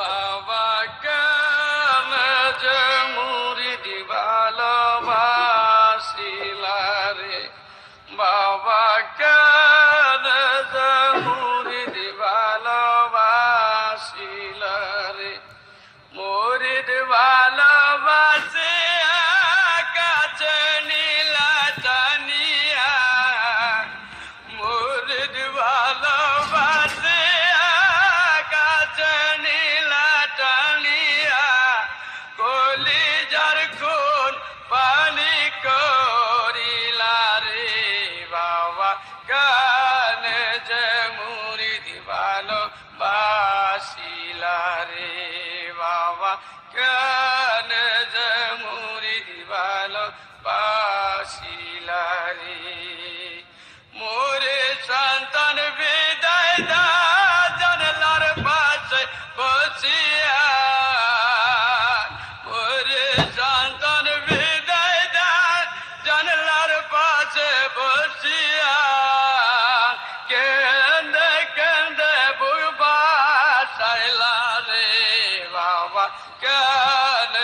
বাবা কেন যে মুরিদ ভালোবাসিলা রে, বাবা কেন যে মুরিদ ভালোবাসিলা রে, মুরিদ ভালোবাসে কাছে নীলা জানিয়া, মুরিদ ভালোবাসে কাছে নীলা টানিয়া, কলিজার খুন পানি করিলা রে, বাবা কেন যে মুরিদ ভালোবাসিলা রে, বাবা কেন যে মুরিদ ভালোবাসিলা রে। মোরে সন্তান বিদায় দা জানলার পাশে বসিয়া, মোরে সন্তান বিদায় দা জানলার পাশে বসিয়া, কেন্দে কেন্দে বুক বাসাইলা রে, বাবা কেন